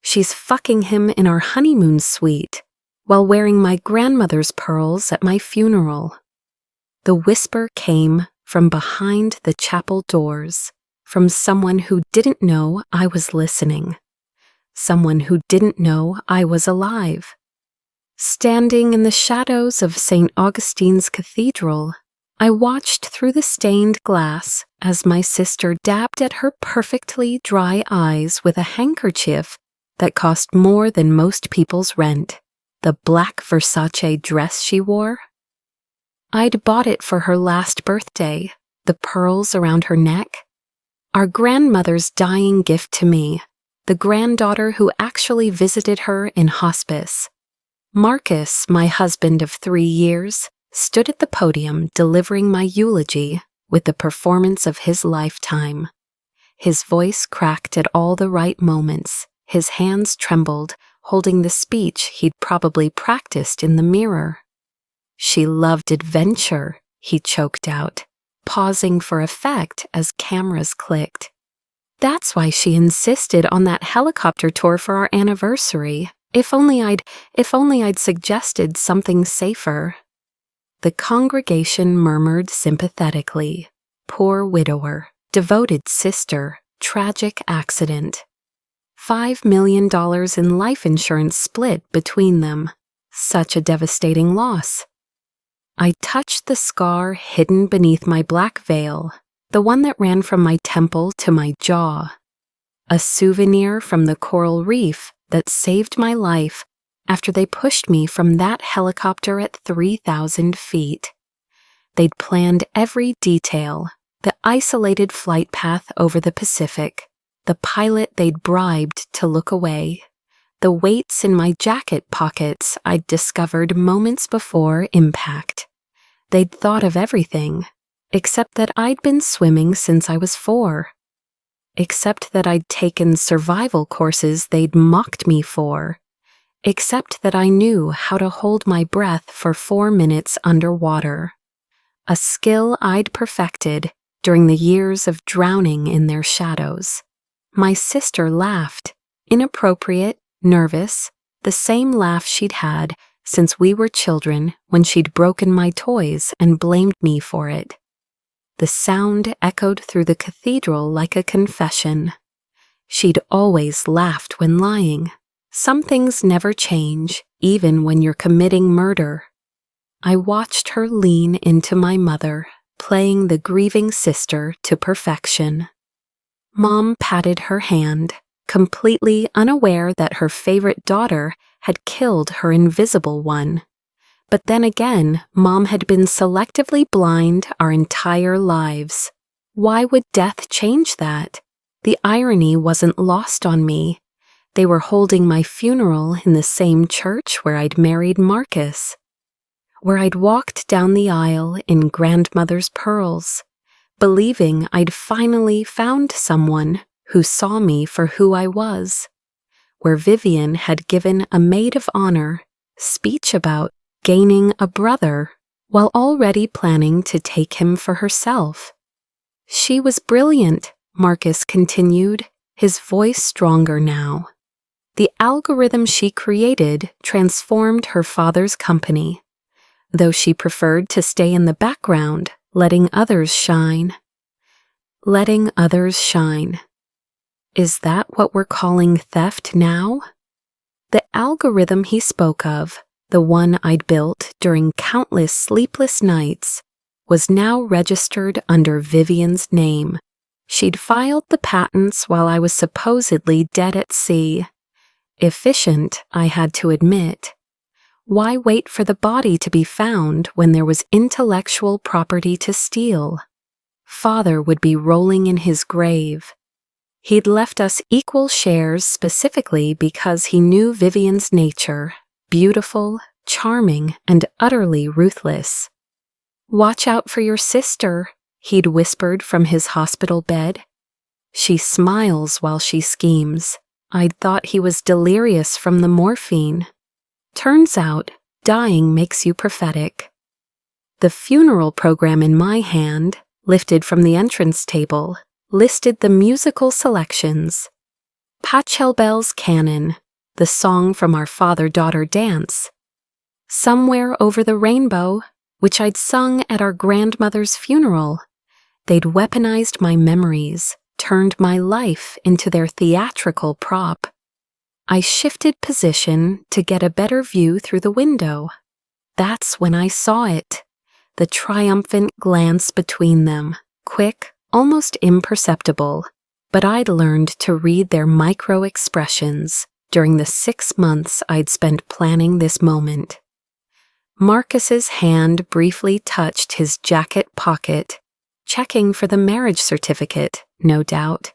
She's fucking him in our honeymoon suite while wearing my grandmother's pearls at my funeral. The whisper came from behind the chapel doors, from someone who didn't know I was listening, someone who didn't know I was alive. Standing in the shadows of St. Augustine's Cathedral, I watched through the stained glass as my sister dabbed at her perfectly dry eyes with a handkerchief that cost more than most people's rent, the black Versace dress she wore. I'd bought it for her last birthday, the pearls around her neck. Our grandmother's dying gift to me, the granddaughter who actually visited her in hospice. Marcus, my husband of 3 years, stood at the podium delivering my eulogy with the performance of his lifetime. His voice cracked at all the right moments. His hands trembled, holding the speech he'd probably practiced in the mirror. She loved adventure, he choked out, pausing for effect as cameras clicked. That's why she insisted on that helicopter tour for our anniversary. If only I'd suggested something safer. The congregation murmured sympathetically. Poor widower, devoted sister, tragic accident. $5 million in life insurance split between them. Such a devastating loss. I touched the scar hidden beneath my black veil, the one that ran from my temple to my jaw. A souvenir from the coral reef that saved my life after they pushed me from that helicopter at 3,000 feet. They'd planned every detail, the isolated flight path over the Pacific, the pilot they'd bribed to look away, the weights in my jacket pockets I'd discovered moments before impact. They'd thought of everything, except that I'd been swimming since I was 4. Except that I'd taken survival courses they'd mocked me for. Except that I knew how to hold my breath for 4 minutes underwater. A skill I'd perfected during the years of drowning in their shadows. My sister laughed, inappropriate, nervous, the same laugh she'd had since we were children when she'd broken my toys and blamed me for it. The sound echoed through the cathedral like a confession. She'd always laughed when lying. Some things never change, even when you're committing murder. I watched her lean into my mother, playing the grieving sister to perfection. Mom patted her hand, completely unaware that her favorite daughter had killed her invisible one. But then again, Mom had been selectively blind our entire lives. Why would death change that? The irony wasn't lost on me. They were holding my funeral in the same church where I'd married Marcus, where I'd walked down the aisle in grandmother's pearls, believing I'd finally found someone who saw me for who I was, where Vivian had given a maid of honor speech about gaining a brother while already planning to take him for herself. She was brilliant, Marcus continued, his voice stronger now. The algorithm she created transformed her father's company, though she preferred to stay in the background, letting others shine. Letting others shine. Is that what we're calling theft now? The algorithm he spoke of, the one I'd built during countless sleepless nights, was now registered under Vivian's name. She'd filed the patents while I was supposedly dead at sea. Efficient, I had to admit. Why wait for the body to be found when there was intellectual property to steal? Father would be rolling in his grave. He'd left us equal shares specifically because he knew Vivian's nature, beautiful, charming, and utterly ruthless. "Watch out for your sister," he'd whispered from his hospital bed. "She smiles while she schemes." I'd thought he was delirious from the morphine. Turns out, dying makes you prophetic. The funeral program in my hand, lifted from the entrance table, listed the musical selections. Pachelbel's Canon, the song from our father-daughter dance. Somewhere Over the Rainbow, which I'd sung at our grandmother's funeral. They'd weaponized my memories, turned my life into their theatrical prop. I shifted position to get a better view through the window. That's when I saw it, the triumphant glance between them, quick, almost imperceptible, but I'd learned to read their micro-expressions during the 6 months I'd spent planning this moment. Marcus's hand briefly touched his jacket pocket, checking for the marriage certificate, no doubt,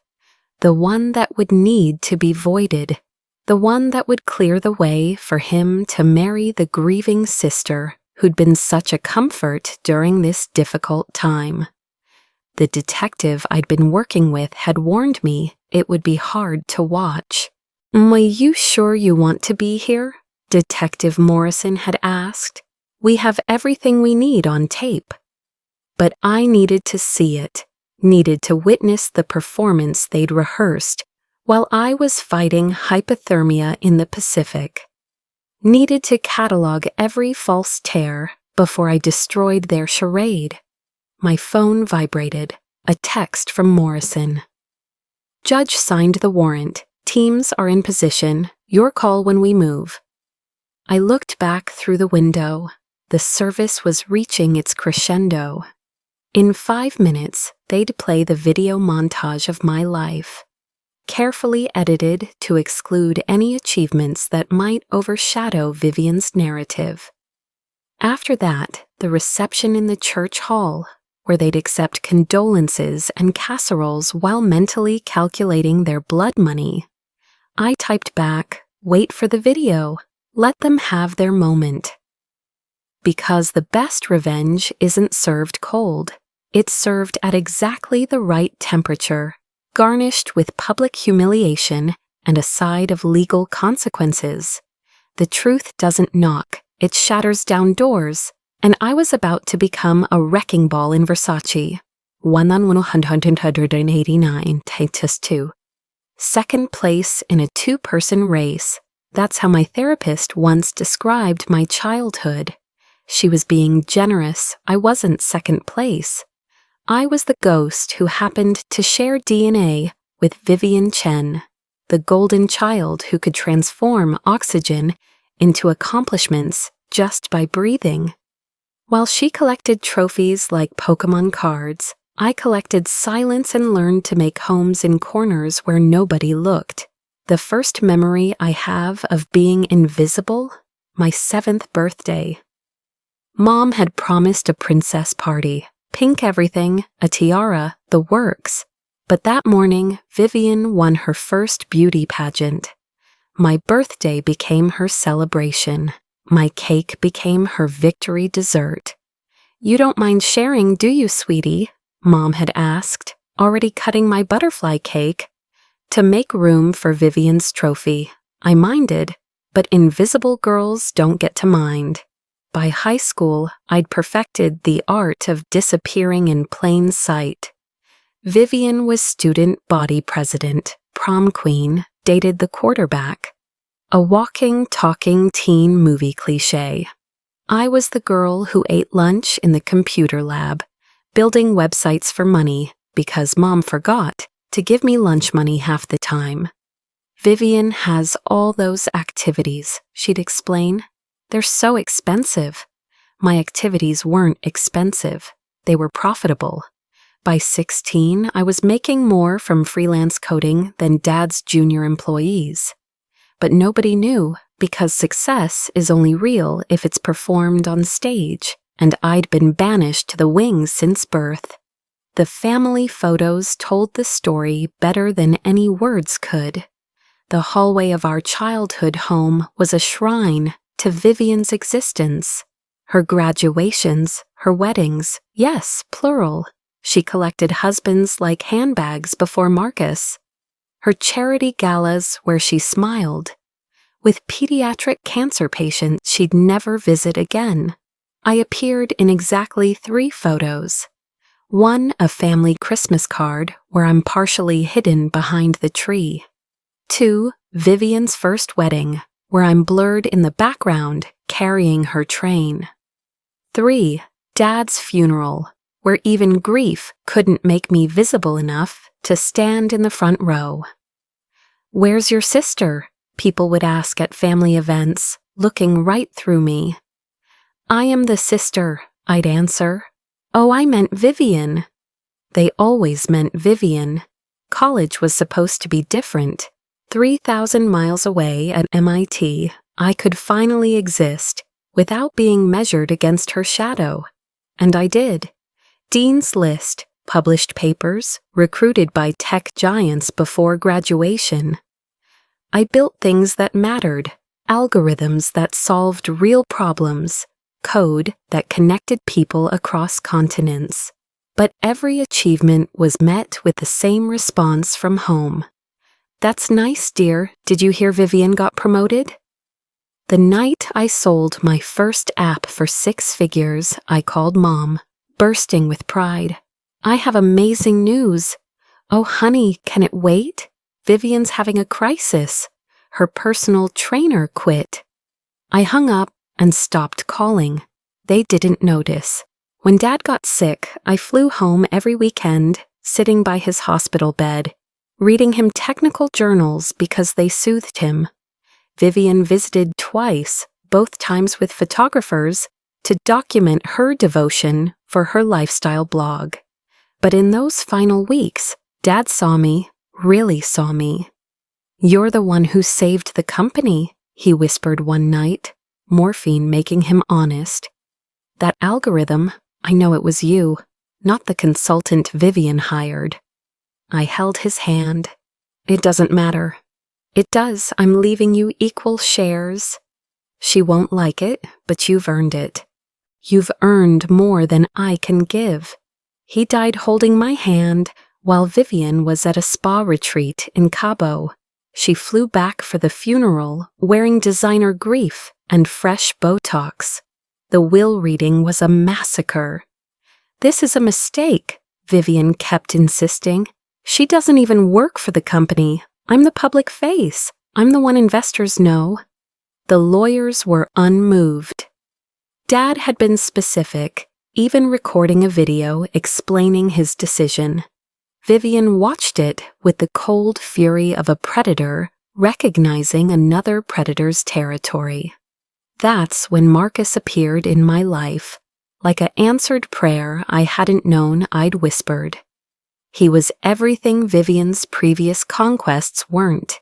the one that would need to be voided, the one that would clear the way for him to marry the grieving sister who'd been such a comfort during this difficult time. The detective I'd been working with had warned me it would be hard to watch. "Are you sure you want to be here?" Detective Morrison had asked. "We have everything we need on tape." But I needed to see it, needed to witness the performance they'd rehearsed while I was fighting hypothermia in the Pacific. Needed to catalog every false tear before I destroyed their charade. My phone vibrated, a text from Morrison. "Judge signed the warrant. Teams are in position. Your call when we move." I looked back through the window. The service was reaching its crescendo. In 5 minutes, they'd play the video montage of my life, carefully edited to exclude any achievements that might overshadow Vivian's narrative. After that, the reception in the church hall, where they'd accept condolences and casseroles while mentally calculating their blood money. I typed back, "Wait for the video. Let them have their moment." Because the best revenge isn't served cold. It's served at exactly the right temperature, garnished with public humiliation and a side of legal consequences. The truth doesn't knock, it shatters down doors, and I was about to become a wrecking ball in Versace. 1,189, Titus 2. Second place in a 2-person race. That's how my therapist once described my childhood. She was being generous. I wasn't second place. I was the ghost who happened to share DNA with Vivian Chen, the golden child who could transform oxygen into accomplishments just by breathing. While she collected trophies like Pokemon cards, I collected silence and learned to make homes in corners where nobody looked. The first memory I have of being invisible, my 7th birthday. Mom had promised a princess party. Pink everything, a tiara, the works. But that morning, Vivian won her first beauty pageant. My birthday became her celebration. My cake became her victory dessert. "You don't mind sharing, do you, sweetie?" Mom had asked, already cutting my butterfly cake. To make room for Vivian's trophy, I minded, but invisible girls don't get to mind. By high school, I'd perfected the art of disappearing in plain sight. Vivian was student body president, prom queen, dated the quarterback. A walking, talking teen movie cliché. I was the girl who ate lunch in the computer lab, building websites for money because Mom forgot to give me lunch money half the time. "Vivian has all those activities," she'd explain. "They're so expensive." My activities weren't expensive. They were profitable. By 16, I was making more from freelance coding than Dad's junior employees. But nobody knew, because success is only real if it's performed on stage, and I'd been banished to the wings since birth. The family photos told the story better than any words could. The hallway of our childhood home was a shrine to Vivian's existence. Her graduations, her weddings, yes, plural. She collected husbands like handbags before Marcus. Her charity galas where she smiled. With pediatric cancer patients she'd never visit again. I appeared in exactly 3 photos. One, a family Christmas card where I'm partially hidden behind the tree. 2. Vivian's first wedding, where I'm blurred in the background carrying her train. 3. Dad's funeral, where even grief couldn't make me visible enough to stand in the front row. "Where's your sister?" people would ask at family events, looking right through me. "I am the sister," I'd answer. "Oh, I meant Vivian." They always meant Vivian. College was supposed to be different. 3,000 miles away at MIT, I could finally exist without being measured against her shadow. And I did. Dean's List, published papers, recruited by tech giants before graduation. I built things that mattered, algorithms that solved real problems, code that connected people across continents. But every achievement was met with the same response from home. "That's nice, dear. Did you hear Vivian got promoted?" The night I sold my first app for 6 figures, I called Mom, bursting with pride. "I have amazing news. Oh, honey, can it wait? Vivian's having a crisis. Her personal trainer quit." I hung up and stopped calling. They didn't notice. When Dad got sick, I flew home every weekend, sitting by his hospital bed, reading him technical journals because they soothed him. Vivian visited twice, both times with photographers, to document her devotion for her lifestyle blog. But in those final weeks, Dad saw me, really saw me. "You're the one who saved the company," he whispered one night, morphine making him honest. "That algorithm, I know it was you, not the consultant Vivian hired." I held his hand. "It doesn't matter." "It does. I'm leaving you equal shares." "She won't like it, but you've earned it." "You've earned more than I can give." He died holding my hand while Vivian was at a spa retreat in Cabo. She flew back for the funeral wearing designer grief and fresh Botox. The will reading was a massacre. "This is a mistake," Vivian kept insisting. "She doesn't even work for the company. I'm the public face. I'm the one investors know." The lawyers were unmoved. Dad had been specific, even recording a video explaining his decision. Vivian watched it with the cold fury of a predator recognizing another predator's territory. That's when Marcus appeared in my life, like an answered prayer I hadn't known I'd whispered. He was everything Vivian's previous conquests weren't.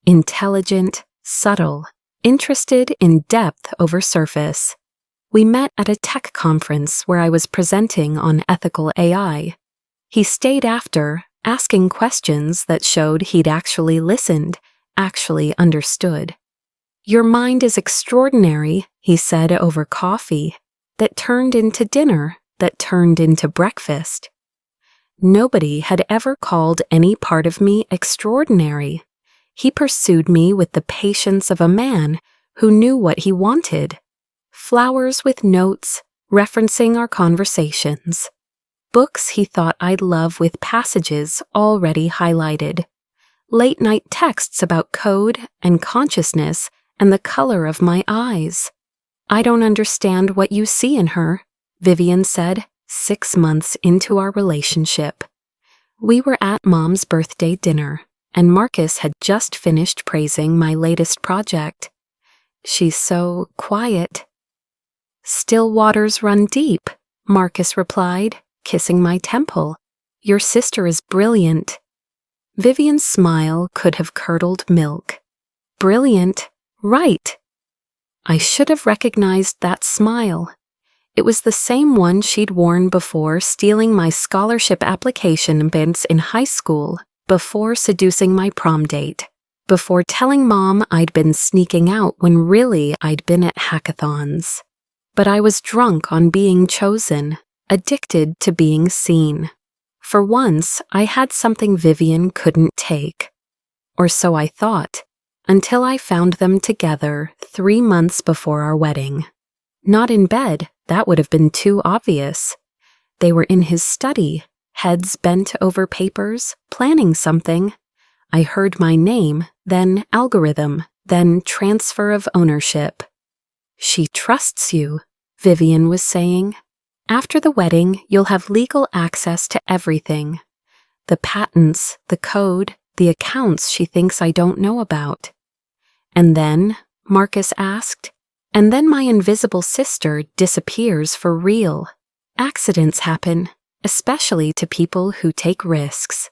Intelligent, subtle, interested in depth over surface. We met at a tech conference where I was presenting on ethical AI. He stayed after, asking questions that showed he'd actually listened, actually understood. "Your mind is extraordinary," he said over coffee, that turned into dinner, that turned into breakfast. Nobody had ever called any part of me extraordinary. He pursued me with the patience of a man who knew what he wanted. Flowers with notes, referencing our conversations. Books he thought I'd love with passages already highlighted. Late-night texts about code and consciousness and the color of my eyes. "I don't understand what you see in her," Vivian said, 6 months into our relationship. We were at Mom's birthday dinner, and Marcus had just finished praising my latest project. "She's so quiet." "Still waters run deep," Marcus replied, kissing my temple. "Your sister is brilliant." Vivian's smile could have curdled milk. Brilliant, right. I should have recognized that smile. It was the same one she'd worn before stealing my scholarship application bids in high school, before seducing my prom date, before telling Mom I'd been sneaking out when really I'd been at hackathons. But I was drunk on being chosen, addicted to being seen. For once, I had something Vivian couldn't take. Or so I thought, until I found them together 3 months before our wedding. Not in bed, that would have been too obvious. They were in his study, heads bent over papers, planning something. I heard my name, then algorithm, then transfer of ownership. She trusts you, Vivian was saying. After the wedding, you'll have legal access to everything. The patents, the code, the accounts she thinks I don't know about. And then, Marcus asked, and then my invisible sister disappears for real. Accidents happen, especially to people who take risks.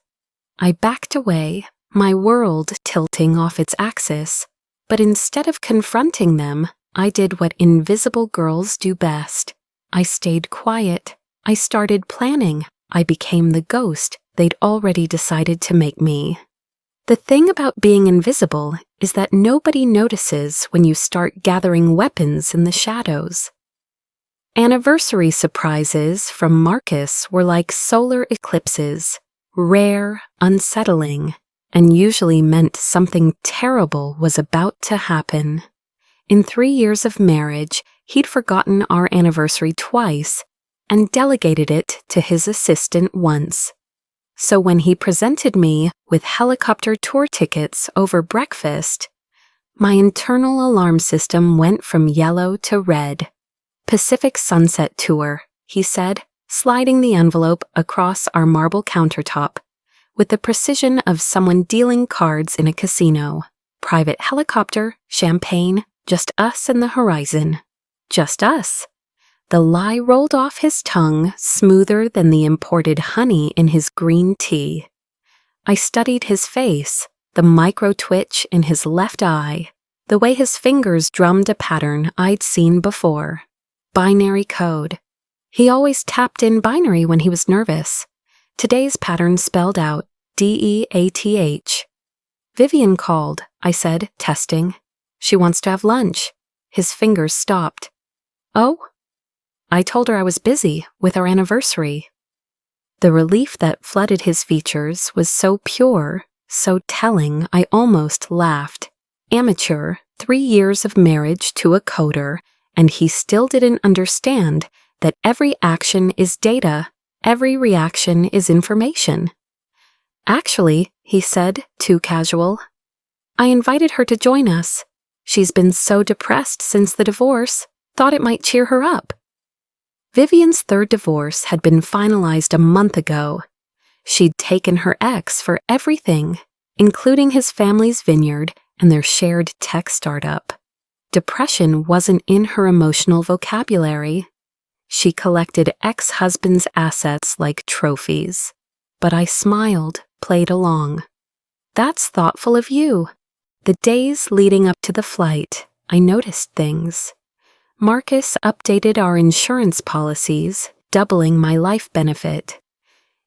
I backed away, my world tilting off its axis, but instead of confronting them, I did what invisible girls do best. I stayed quiet. I started planning. I became the ghost they'd already decided to make me. The thing about being invisible is that nobody notices when you start gathering weapons in the shadows. Anniversary surprises from Marcus were like solar eclipses, rare, unsettling, and usually meant something terrible was about to happen. In 3 years of marriage, he'd forgotten our anniversary twice and delegated it to his assistant once. So when he presented me with helicopter tour tickets over breakfast, my internal alarm system went from yellow to red. Pacific Sunset Tour, he said, sliding the envelope across our marble countertop with the precision of someone dealing cards in a casino. Private helicopter, champagne, just us and the horizon. Just us. The lie rolled off his tongue smoother than the imported honey in his green tea. I studied his face, the micro-twitch in his left eye, the way his fingers drummed a pattern I'd seen before. Binary code. He always tapped in binary when he was nervous. Today's pattern spelled out DEATH. Vivian called, I said, testing. She wants to have lunch. His fingers stopped. Oh? I told her I was busy with our anniversary. The relief that flooded his features was so pure, so telling, I almost laughed. Amateur, 3 years of marriage to a coder, and he still didn't understand that every action is data, every reaction is information. Actually, he said, too casual, I invited her to join us. She's been so depressed since the divorce, thought it might cheer her up. Vivian's third divorce had been finalized a month ago. She'd taken her ex for everything, including his family's vineyard and their shared tech startup. Depression wasn't in her emotional vocabulary. She collected ex-husband's assets like trophies. But I smiled, played along. That's thoughtful of you. The days leading up to the flight, I noticed things. Marcus updated our insurance policies, doubling my life benefit.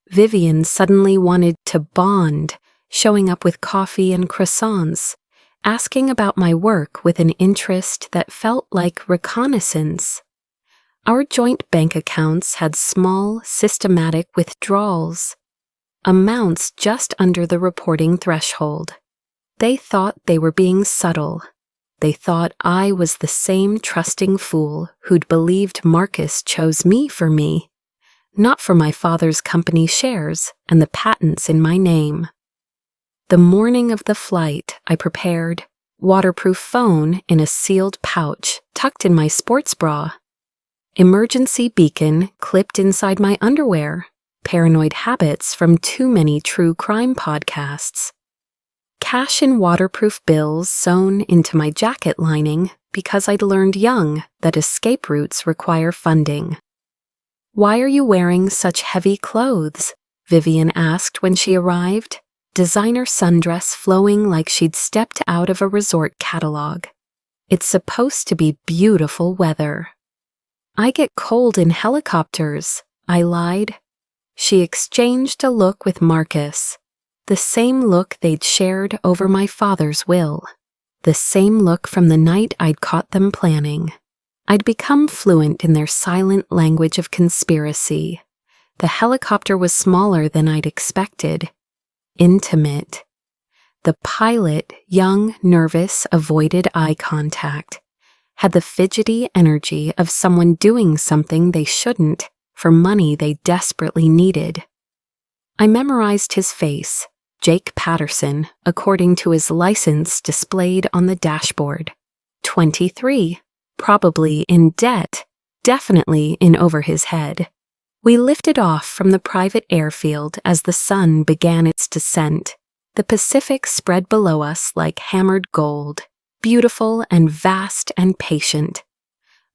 Vivian suddenly wanted to bond, showing up with coffee and croissants, asking about my work with an interest that felt like reconnaissance. Our joint bank accounts had small, systematic withdrawals, amounts just under the reporting threshold. They thought they were being subtle. They thought I was the same trusting fool who'd believed Marcus chose me, not for my father's company shares and the patents in my name. The morning of the flight, I prepared waterproof phone in a sealed pouch tucked in my sports bra, emergency beacon clipped inside my underwear, paranoid habits from too many true crime podcasts. Cash in waterproof bills sewn into my jacket lining because I'd learned young that escape routes require funding. Why are you wearing such heavy clothes? Vivian asked when she arrived, designer sundress flowing like she'd stepped out of a resort catalog. It's supposed to be beautiful weather. I get cold in helicopters, I lied. She exchanged a look with Marcus. The same look they'd shared over my father's will. The same look from the night I'd caught them planning. I'd become fluent in their silent language of conspiracy. The helicopter was smaller than I'd expected. Intimate. The pilot, young, nervous, avoided eye contact. Had the fidgety energy of someone doing something they shouldn't for money they desperately needed. I memorized his face. Jake Patterson, according to his license displayed on the dashboard. 23, probably in debt, definitely in over his head. We lifted off from the private airfield as the sun began its descent. The Pacific spread below us like hammered gold, beautiful and vast and patient.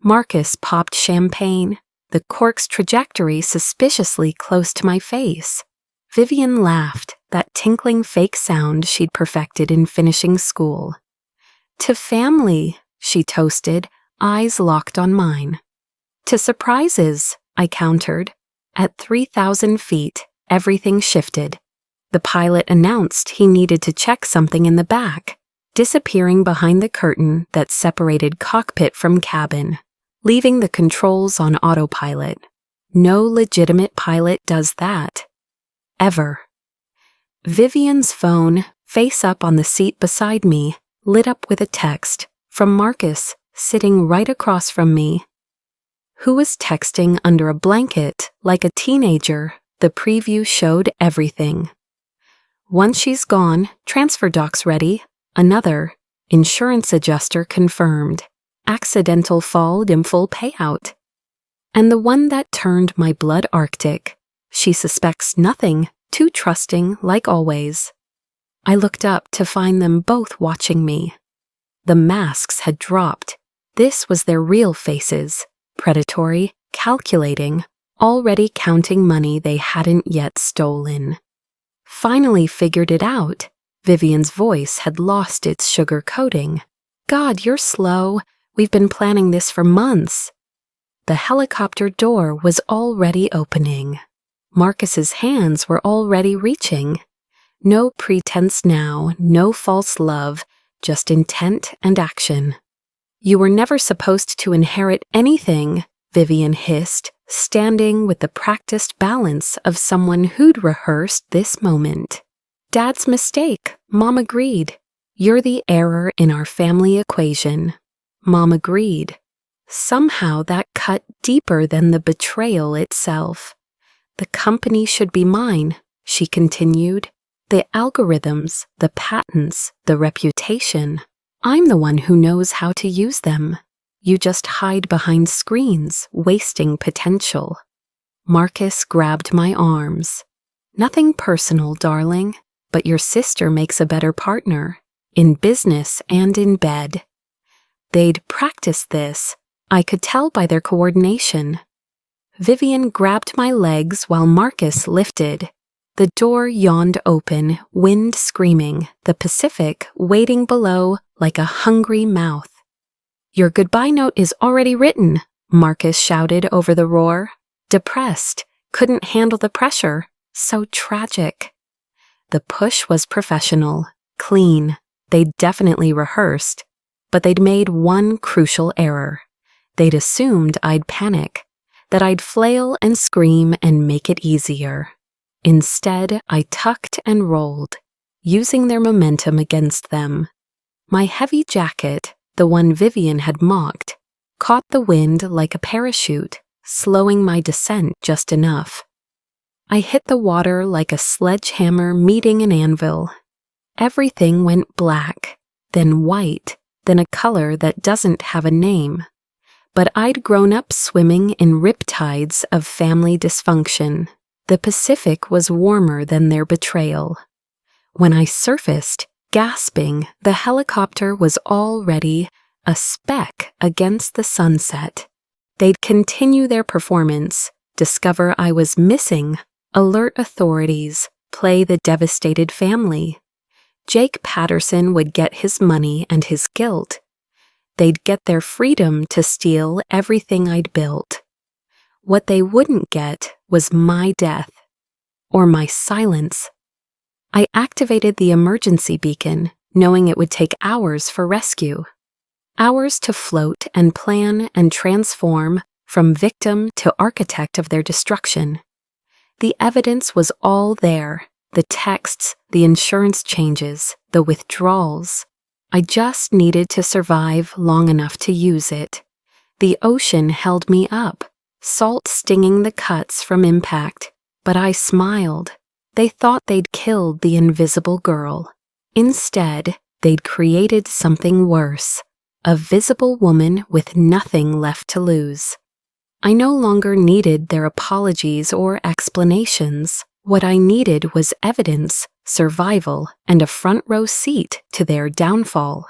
Marcus popped champagne, the cork's trajectory suspiciously close to my face. Vivian laughed, that tinkling fake sound she'd perfected in finishing school. To family, she toasted, eyes locked on mine. To surprises, I countered. At 3,000 feet, everything shifted. The pilot announced he needed to check something in the back, disappearing behind the curtain that separated cockpit from cabin, leaving the controls on autopilot. No legitimate pilot does that. Ever. Vivian's phone, face up on the seat beside me, lit up with a text from Marcus, sitting right across from me. Who was texting under a blanket like a teenager? The preview showed everything. Once she's gone, transfer docs ready. Another, insurance adjuster confirmed. Accidental fall in full payout. And the one that turned my blood arctic. She suspects nothing, too trusting like always. I looked up to find them both watching me. The masks had dropped. This was their real faces, predatory, calculating, already counting money they hadn't yet stolen. Finally figured it out. Vivian's voice had lost its sugar coating. God, you're slow. We've been planning this for months. The helicopter door was already opening. Marcus's hands were already reaching. No pretense now, no false love, just intent and action. You were never supposed to inherit anything, Vivian hissed, standing with the practiced balance of someone who'd rehearsed this moment. Dad's mistake, Mom agreed. You're the error in our family equation. Mom agreed. Somehow that cut deeper than the betrayal itself. The company should be mine, she continued. The algorithms, the patents, the reputation. I'm the one who knows how to use them. You just hide behind screens, wasting potential. Marcus grabbed my arms. Nothing personal, darling, but your sister makes a better partner, in business and in bed. They'd practiced this. I could tell by their coordination. Vivian grabbed my legs while Marcus lifted. The door yawned open, wind screaming, the Pacific waiting below like a hungry mouth. Your goodbye note is already written, Marcus shouted over the roar. Depressed, couldn't handle the pressure, so tragic. The push was professional, clean. They'd definitely rehearsed, but they'd made one crucial error. They'd assumed I'd panic, that I'd flail and scream and make it easier. Instead, I tucked and rolled, using their momentum against them. My heavy jacket, the one Vivian had mocked, caught the wind like a parachute, slowing my descent just enough. I hit the water like a sledgehammer meeting an anvil. Everything went black, then white, then a color that doesn't have a name. But I'd grown up swimming in riptides of family dysfunction. The Pacific was warmer than their betrayal. When I surfaced, gasping, the helicopter was already a speck against the sunset. They'd continue their performance, discover I was missing, alert authorities, play the devastated family. Jake Patterson would get his money and his guilt. They'd get their freedom to steal everything I'd built. What they wouldn't get was my death, or my silence. I activated the emergency beacon, knowing it would take hours for rescue. Hours to float and plan and transform from victim to architect of their destruction. The evidence was all there, the texts, the insurance changes, the withdrawals. I just needed to survive long enough to use it. The ocean held me up, salt stinging the cuts from impact, but I smiled. They thought they'd killed the invisible girl. Instead, they'd created something worse, a visible woman with nothing left to lose. I no longer needed their apologies or explanations. What I needed was evidence, survival, and a front-row seat to their downfall.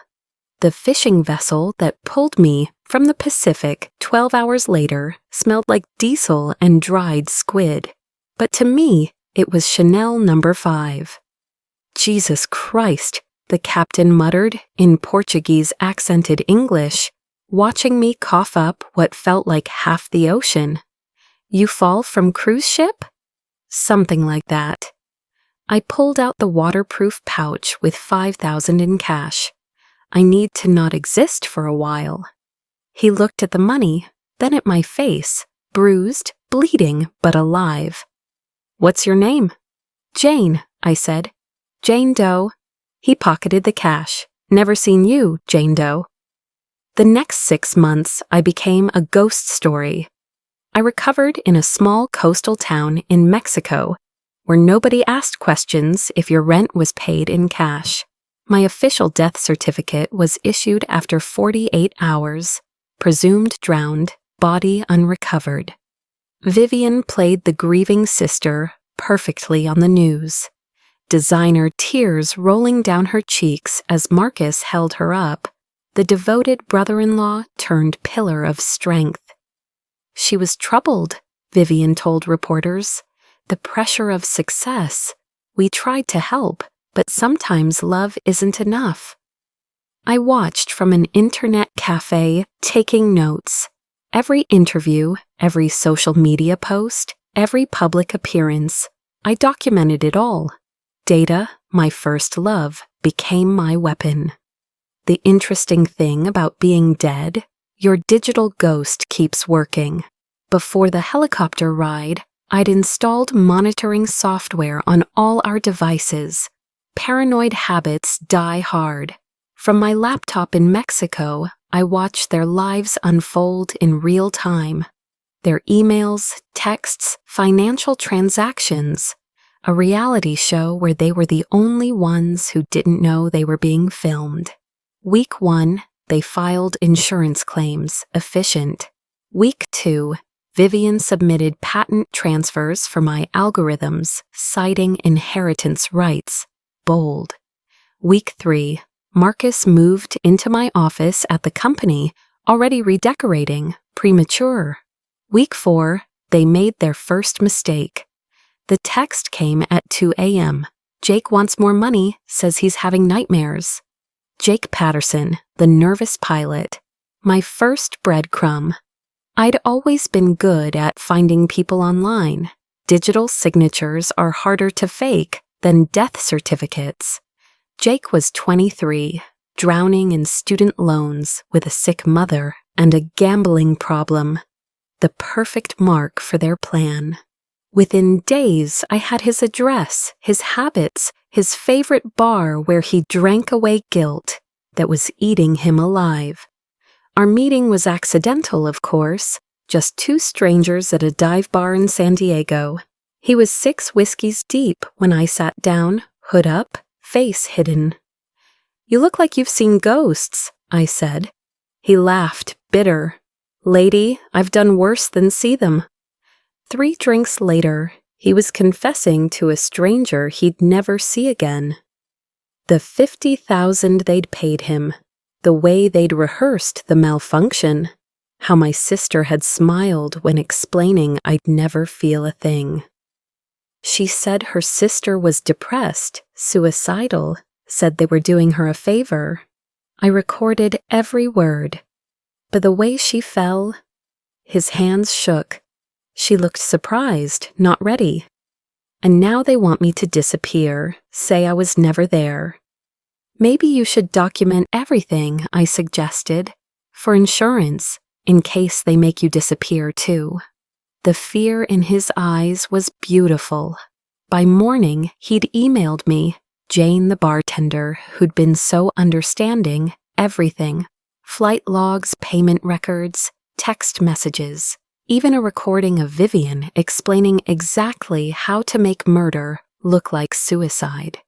The fishing vessel that pulled me from the Pacific 12 hours later smelled like diesel and dried squid. But to me, it was Chanel No. 5. Jesus Christ, the captain muttered in Portuguese accented English, watching me cough up what felt like half the ocean. You fall from cruise ship? Something like that. I pulled out the waterproof pouch with $5,000 in cash. I need to not exist for a while. He looked at the money, then at my face, bruised, bleeding, but alive. What's your name? Jane, I said. Jane Doe. He pocketed the cash. Never seen you, Jane Doe. The next 6 months, I became a ghost story. I recovered in a small coastal town in Mexico, where nobody asked questions if your rent was paid in cash. My official death certificate was issued after 48 hours, presumed drowned, body unrecovered. Vivian played the grieving sister perfectly on the news. Designer tears rolling down her cheeks as Marcus held her up, the devoted brother-in-law turned pillar of strength. She was troubled, Vivian told reporters. The pressure of success. We tried to help, but sometimes love isn't enough. I watched from an internet cafe, taking notes. Every interview, every social media post, every public appearance. I documented it all. Data, my first love, became my weapon. The interesting thing about being dead, your digital ghost keeps working. Before the helicopter ride, I'd installed monitoring software on all our devices. Paranoid habits die hard. From my laptop in Mexico, I watched their lives unfold in real time. Their emails, texts, financial transactions. A reality show where they were the only ones who didn't know they were being filmed. Week 1, they filed insurance claims, efficient. Week 2, Vivian submitted patent transfers for my algorithms, citing inheritance rights, bold. Week 3, Marcus moved into my office at the company, already redecorating, premature. Week 4, they made their first mistake. The text came at 2 a.m. Jake wants more money, says he's having nightmares. Jake Patterson, the nervous pilot. My first breadcrumb. I'd always been good at finding people online. Digital signatures are harder to fake than death certificates. Jake was 23, drowning in student loans with a sick mother and a gambling problem. The perfect mark for their plan. Within days, I had his address, his habits, his favorite bar where he drank away guilt that was eating him alive. Our meeting was accidental, of course, just 2 strangers at a dive bar in San Diego. He was 6 whiskeys deep when I sat down, hood up, face hidden. You look like you've seen ghosts, I said. He laughed, bitter. Lady, I've done worse than see them. 3 drinks later, he was confessing to a stranger he'd never see again. The $50,000 they'd paid him, the way they'd rehearsed the malfunction, how my sister had smiled when explaining I'd never feel a thing. She said her sister was depressed, suicidal, said they were doing her a favor. I recorded every word. But the way she fell, his hands shook. She looked surprised, not ready. And now they want me to disappear, say I was never there. Maybe you should document everything, I suggested, for insurance, in case they make you disappear too. The fear in his eyes was beautiful. By morning, he'd emailed me, Jane the bartender, who'd been so understanding, everything. Flight logs, payment records, text messages. Even a recording of Vivian explaining exactly how to make murder look like suicide.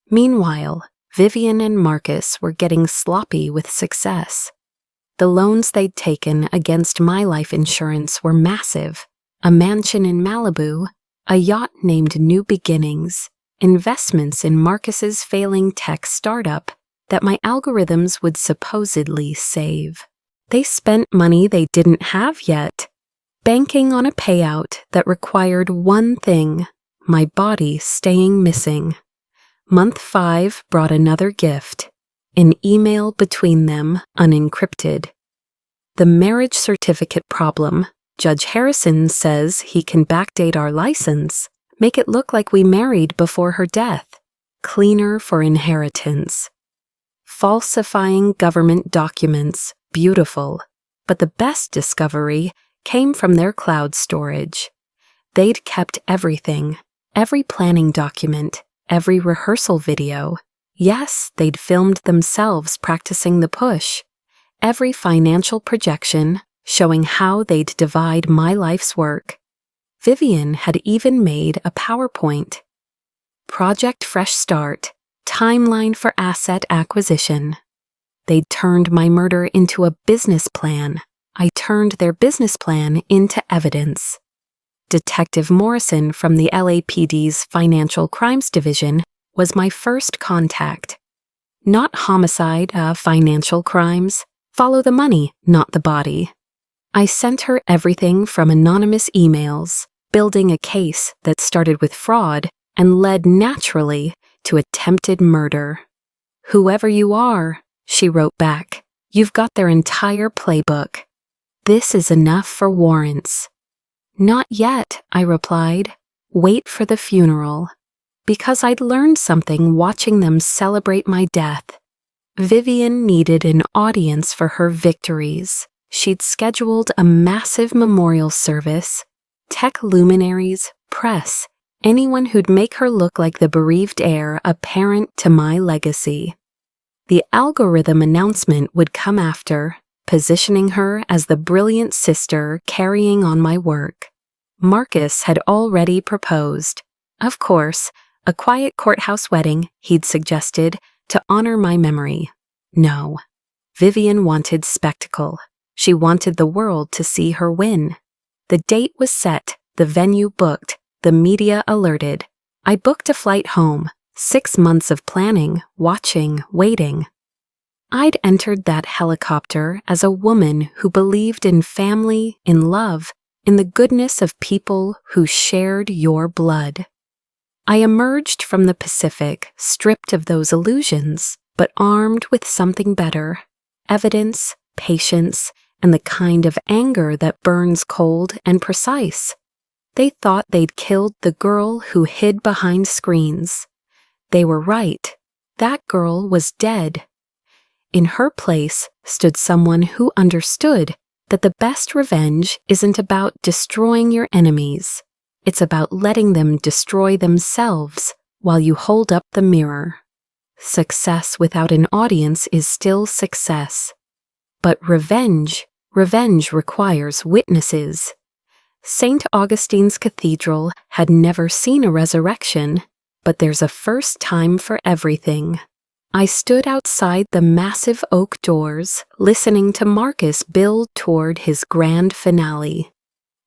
Meanwhile, Vivian and Marcus were getting sloppy with success. The loans they'd taken against my life insurance were massive: a mansion in Malibu, a yacht named New Beginnings, investments in Marcus's failing tech startup that my algorithms would supposedly save. They spent money they didn't have yet, banking on a payout that required one thing: my body staying missing. Month 5 brought another gift: an email between them, unencrypted. The marriage certificate problem. Judge Harrison says he can backdate our license, make it look like we married before her death. Cleaner for inheritance. Falsifying government documents. Beautiful. But the best discovery came from their cloud storage. They'd kept everything, every planning document, every rehearsal video. Yes, they'd filmed themselves practicing the push. Every financial projection, showing how they'd divide my life's work. Vivian had even made a PowerPoint. Project Fresh Start, timeline for asset acquisition. They'd turned my murder into a business plan. I turned their business plan into evidence. Detective Morrison from the LAPD's Financial Crimes Division was my first contact. Not homicide, financial crimes. Follow the money, not the body. I sent her everything from anonymous emails, building a case that started with fraud and led naturally to attempted murder. "Whoever you are," she wrote back, "you've got their entire playbook. This is enough for warrants." "Not yet," I replied. "Wait for the funeral." Because I'd learned something watching them celebrate my death. Vivian needed an audience for her victories. She'd scheduled a massive memorial service. Tech luminaries, press, anyone who'd make her look like the bereaved heir apparent to my legacy. The algorithm announcement would come after, positioning her as the brilliant sister carrying on my work. Marcus had already proposed. Of course, a quiet courthouse wedding, he'd suggested, to honor my memory. No. Vivian wanted spectacle. She wanted the world to see her win. The date was set, the venue booked, the media alerted. I booked a flight home, 6 months of planning, watching, waiting. I'd entered that helicopter as a woman who believed in family, in love, in the goodness of people who shared your blood. I emerged from the Pacific, stripped of those illusions, but armed with something better: evidence, patience, and the kind of anger that burns cold and precise. They thought they'd killed the girl who hid behind screens. They were right. That girl was dead. In her place stood someone who understood that the best revenge isn't about destroying your enemies. It's about letting them destroy themselves while you hold up the mirror. Success without an audience is still success. But revenge requires witnesses. St. Augustine's Cathedral had never seen a resurrection, but there's a first time for everything. I stood outside the massive oak doors, listening to Marcus build toward his grand finale.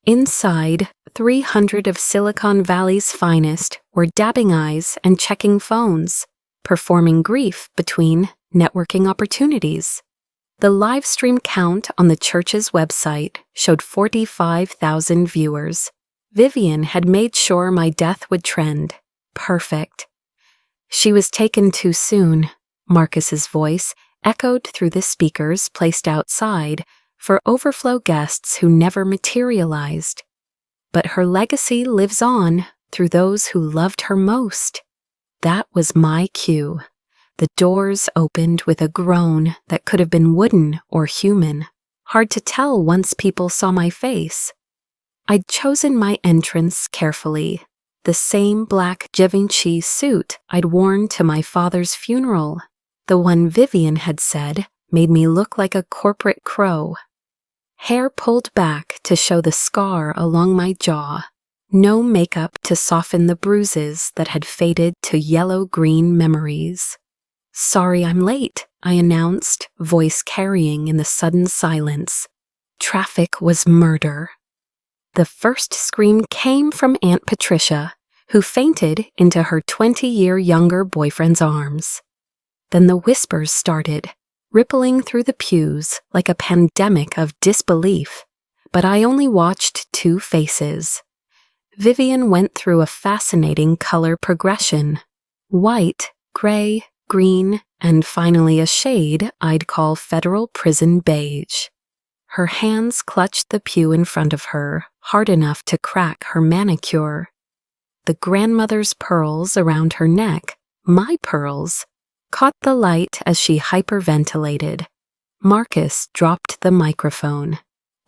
Inside, 300 of Silicon Valley's finest were dabbing eyes and checking phones, performing grief between networking opportunities. The live stream count on the church's website showed 45,000 viewers. Vivian had made sure my death would trend. Perfect. She was taken too soon. Marcus's voice echoed through the speakers placed outside for overflow guests who never materialized. But her legacy lives on through those who loved her most. That was my cue. The doors opened with a groan that could have been wooden or human. Hard to tell once people saw my face. I'd chosen my entrance carefully. The same black Givenchy suit I'd worn to my father's funeral. The one Vivian had said made me look like a corporate crow. Hair pulled back to show the scar along my jaw. No makeup to soften the bruises that had faded to yellow-green memories. "Sorry I'm late," I announced, voice carrying in the sudden silence. Traffic was murder. The first scream came from Aunt Patricia, who fainted into her 20-year younger boyfriend's arms. Then the whispers started, rippling through the pews like a pandemic of disbelief, but I only watched two faces. Vivian went through a fascinating color progression: white, gray, green, and finally a shade I'd call federal prison beige. Her hands clutched the pew in front of her, hard enough to crack her manicure. The grandmother's pearls around her neck, my pearls, caught the light as she hyperventilated. Marcus dropped the microphone.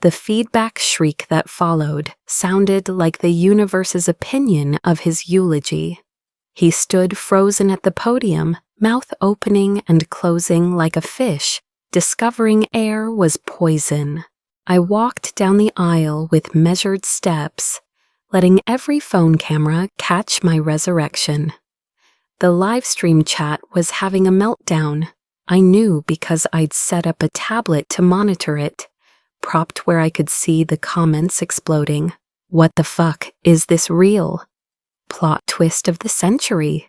The feedback shriek that followed sounded like the universe's opinion of his eulogy. He stood frozen at the podium, mouth opening and closing like a fish, discovering air was poison. I walked down the aisle with measured steps, letting every phone camera catch my resurrection. The livestream chat was having a meltdown. I knew because I'd set up a tablet to monitor it, propped where I could see the comments exploding. "What the fuck? Is this real? Plot twist of the century.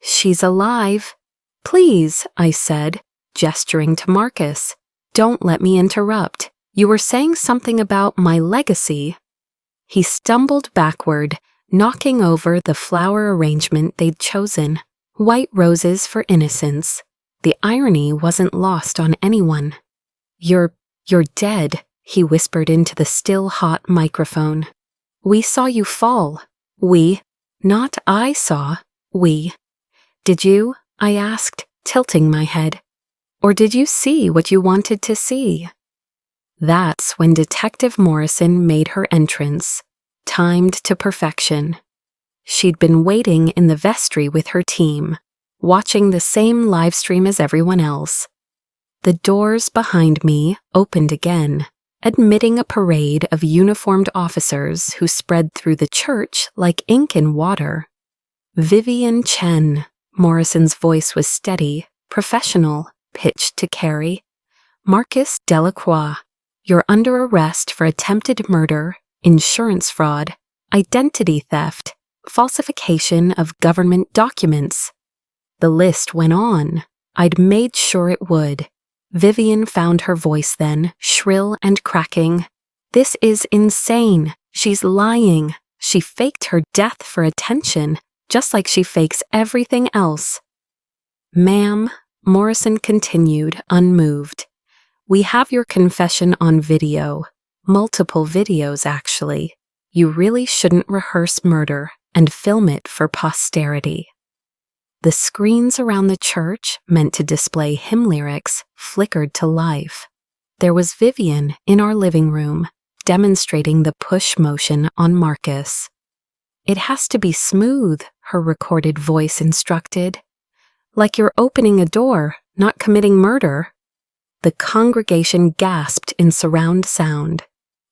She's alive. Please," I said, gesturing to Marcus. "Don't let me interrupt. You were saying something about my legacy." He stumbled backward, knocking over the flower arrangement they'd chosen. White roses for innocence. The irony wasn't lost on anyone. You're dead," he whispered into the still hot microphone. "We saw you fall. We. Not I saw. We. Did you?" I asked, tilting my head. "Or did you see what you wanted to see?" That's when Detective Morrison made her entrance, timed to perfection. She'd been waiting in the vestry with her team, watching the same livestream as everyone else. The doors behind me opened again, admitting a parade of uniformed officers who spread through the church like ink in water. "Vivian Chen," Morrison's voice was steady, professional, pitched to Carrie. "Marcus Delacroix, you're under arrest for attempted murder, insurance fraud, identity theft, falsification of government documents." The list went on. I'd made sure it would. Vivian found her voice then, shrill and cracking. "This is insane. She's lying. She faked her death for attention, just like she fakes everything else." "Ma'am," Morrison continued, unmoved, "we have your confession on video. Multiple videos, actually. You really shouldn't rehearse murder and film it for posterity." The screens around the church, meant to display hymn lyrics, flickered to life. There was Vivian in our living room, demonstrating the push motion on Marcus. "It has to be smooth," her recorded voice instructed. "Like you're opening a door, not committing murder." The congregation gasped in surround sound.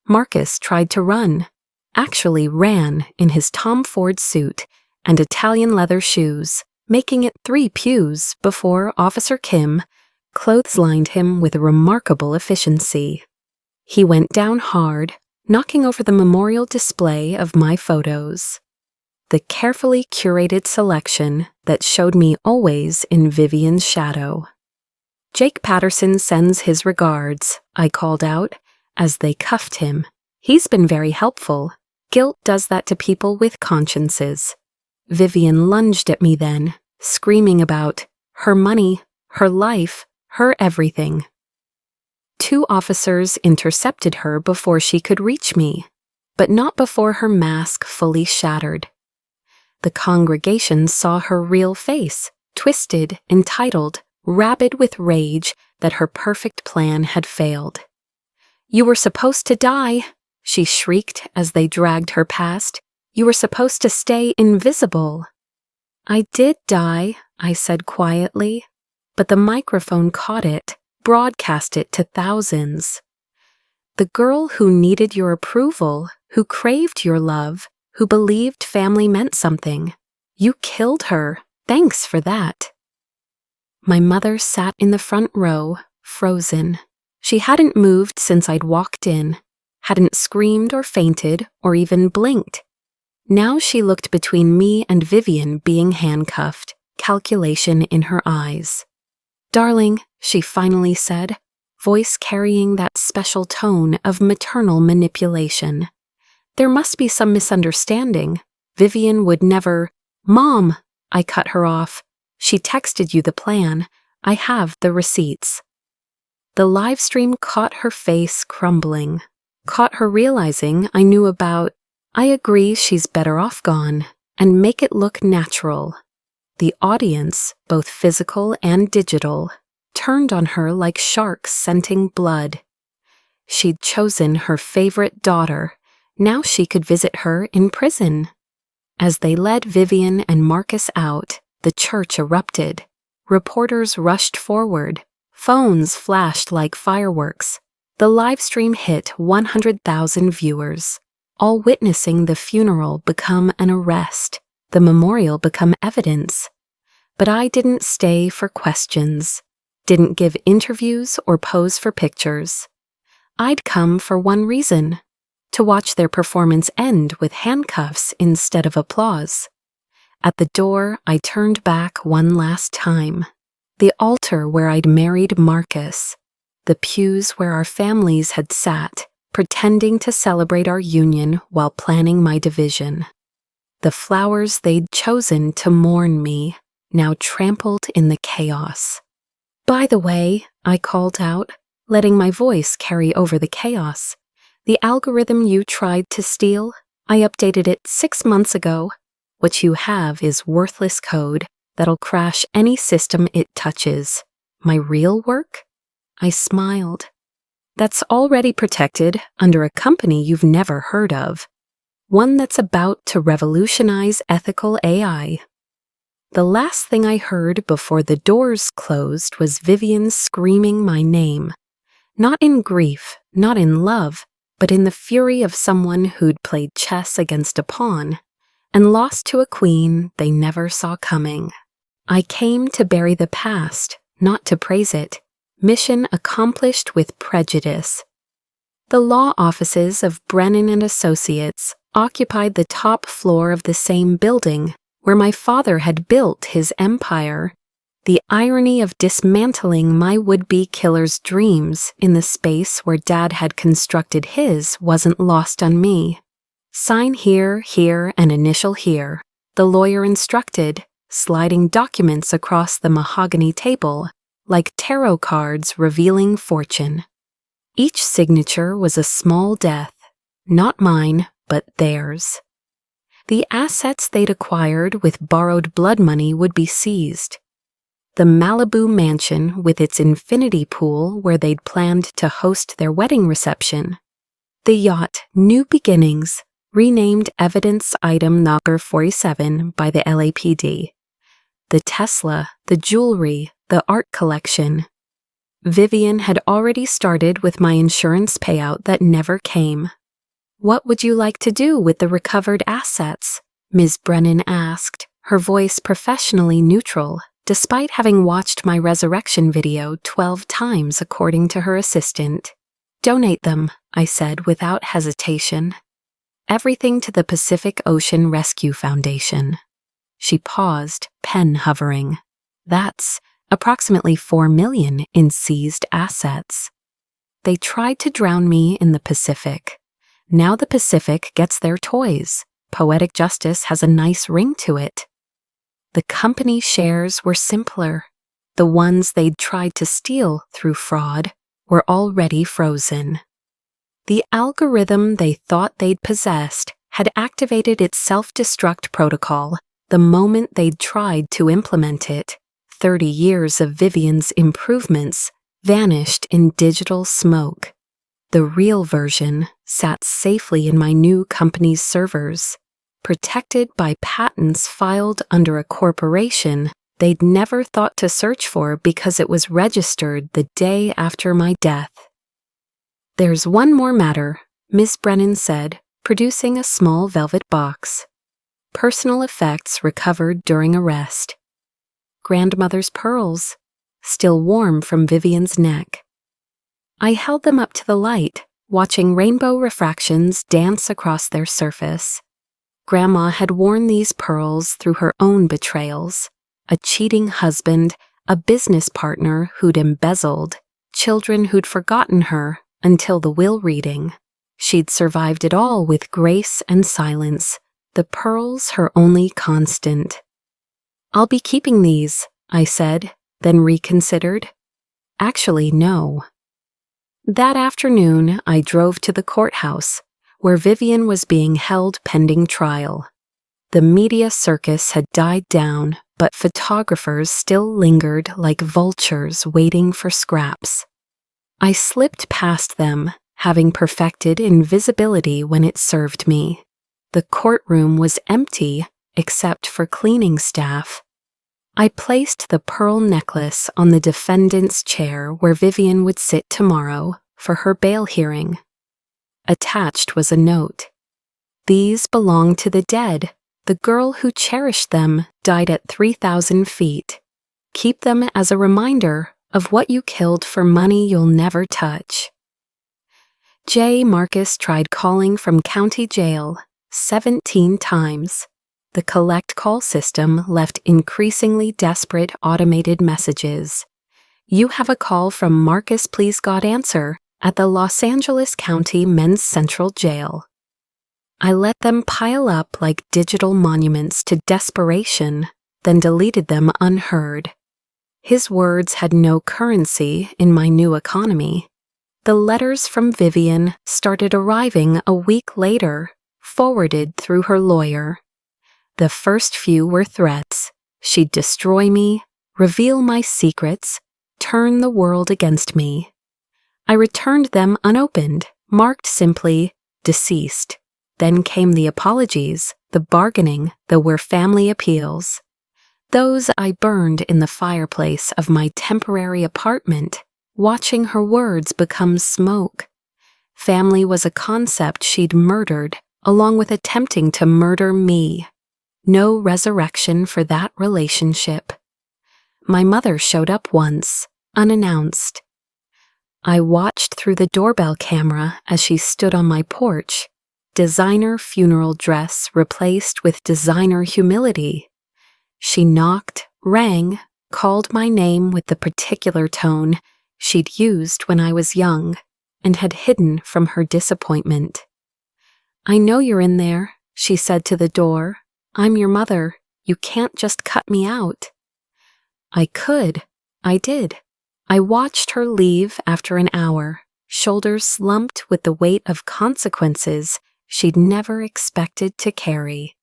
Marcus tried to run, actually ran in his Tom Ford suit and Italian leather shoes, making it 3 pews before Officer Kim clotheslined him with remarkable efficiency. He went down hard, knocking over the memorial display of my photos. The carefully curated selection that showed me always in Vivian's shadow. "Jake Patterson sends his regards," I called out, as they cuffed him. "He's been very helpful. Guilt does that to people with consciences." Vivian lunged at me then, screaming about her money, her life, her everything. 2 officers intercepted her before she could reach me, but not before her mask fully shattered. The congregation saw her real face, twisted, entitled, rabid with rage that her perfect plan had failed. "You were supposed to die," she shrieked as they dragged her past. "You were supposed to stay invisible." "I did die," I said quietly, but the microphone caught it, broadcast it to thousands. "The girl who needed your approval, who craved your love, who believed family meant something. You killed her. Thanks for that. My mother sat in the front row, frozen. She hadn't moved since I'd walked in, hadn't screamed or fainted or even blinked. Now she looked between me and Vivian being handcuffed, calculation in her eyes. "Darling," she finally said, voice carrying that special tone of maternal manipulation. "There must be some misunderstanding. Vivian would never—" "Mom!" I cut her off. "She texted you the plan. I have the receipts." The live stream caught her face crumbling, caught her realizing I knew about— I agree she's better off gone, and make it look natural. The audience, both physical and digital, turned on her like sharks scenting blood. She'd chosen her favorite daughter. Now she could visit her in prison. As they led Vivian and Marcus out, the church erupted. Reporters rushed forward. Phones flashed like fireworks. The live stream hit 100,000 viewers, all witnessing the funeral become an arrest, the memorial become evidence. But I didn't stay for questions, didn't give interviews or pose for pictures. I'd come for one reason: to watch their performance end with handcuffs instead of applause. At the door, I turned back one last time. The altar where I'd married Marcus, the pews where our families had sat, pretending to celebrate our union while planning my division. The flowers they'd chosen to mourn me, now trampled in the chaos. "By the way," I called out, letting my voice carry over the chaos, "the algorithm you tried to steal, I updated it 6 months ago. What you have is worthless code that'll crash any system it touches. My real work?" I smiled. "That's already protected under a company you've never heard of. One that's about to revolutionize ethical AI. The last thing I heard before the doors closed was Vivian screaming my name. Not in grief, not in love, but in the fury of someone who'd played chess against a pawn and lost to a queen they never saw coming. I came to bury the past, not to praise it. Mission accomplished with prejudice. The law offices of Brennan and Associates occupied the top floor of the same building where my father had built his empire. The irony of dismantling my would-be killer's dreams in the space where Dad had constructed his wasn't lost on me. "Sign here, here, and initial here," the lawyer instructed, sliding documents across the mahogany table like tarot cards revealing fortune. Each signature was a small death, not mine, but theirs. The assets they'd acquired with borrowed blood money would be seized. The Malibu mansion with its infinity pool where they'd planned to host their wedding reception. The yacht New Beginnings, renamed Evidence Item Knocker 47 by the LAPD. The Tesla, the jewelry, the art collection. Vivian had already started with my insurance payout that never came. "What would you like to do with the recovered assets?" Ms. Brennan asked, her voice professionally neutral, despite having watched my resurrection video 12 times according to her assistant. "Donate them," I said without hesitation. "Everything to the Pacific Ocean Rescue Foundation." She paused, pen hovering. "That's approximately $4 million in seized assets. They tried to drown me in the Pacific. Now the Pacific gets their toys. Poetic justice has a nice ring to it." The company shares were simpler. The ones they'd tried to steal through fraud were already frozen. The algorithm they thought they'd possessed had activated its self-destruct protocol the moment they'd tried to implement it. 30 years of Vivian's improvements vanished in digital smoke. The real version sat safely in my new company's servers, protected by patents filed under a corporation they'd never thought to search for because it was registered the day after my death. "There's one more matter," Miss Brennan said, producing a small velvet box. Personal effects recovered during arrest. Grandmother's pearls, still warm from Vivian's neck. I held them up to the light, watching rainbow refractions dance across their surface. Grandma had worn these pearls through her own betrayals, a cheating husband, a business partner who'd embezzled, children who'd forgotten her until the will reading. She'd survived it all with grace and silence, the pearls her only constant. "I'll be keeping these," I said, then reconsidered. Actually, no. That afternoon, I drove to the courthouse, where Vivian was being held pending trial. The media circus had died down, but photographers still lingered like vultures waiting for scraps. I slipped past them, having perfected invisibility when it served me. The courtroom was empty, except for cleaning staff. I placed the pearl necklace on the defendant's chair where Vivian would sit tomorrow for her bail hearing. Attached was a note. "These belong to the dead. The girl who cherished them died at 3,000 feet. Keep them as a reminder of what you killed for money you'll never touch." J. Marcus tried calling from county jail 17 times. The collect call system left increasingly desperate automated messages. "You have a call from Marcus, please God answer," at the Los Angeles County Men's Central Jail. I let them pile up like digital monuments to desperation, then deleted them unheard. His words had no currency in my new economy. The letters from Vivian started arriving a week later, forwarded through her lawyer. The first few were threats. She'd destroy me, reveal my secrets, turn the world against me. I returned them unopened, marked simply, "deceased." Then came the apologies, the bargaining, the "we're family" appeals. Those I burned in the fireplace of my temporary apartment, watching her words become smoke. Family was a concept she'd murdered, along with attempting to murder me. No resurrection for that relationship. My mother showed up once, unannounced. I watched through the doorbell camera as she stood on my porch, designer funeral dress replaced with designer humility. She knocked, rang, called my name with the particular tone she'd used when I was young and had hidden from her disappointment. "I know you're in there," she said to the door. "I'm your mother. You can't just cut me out." I could. I did. I watched her leave after an hour, shoulders slumped with the weight of consequences she'd never expected to carry.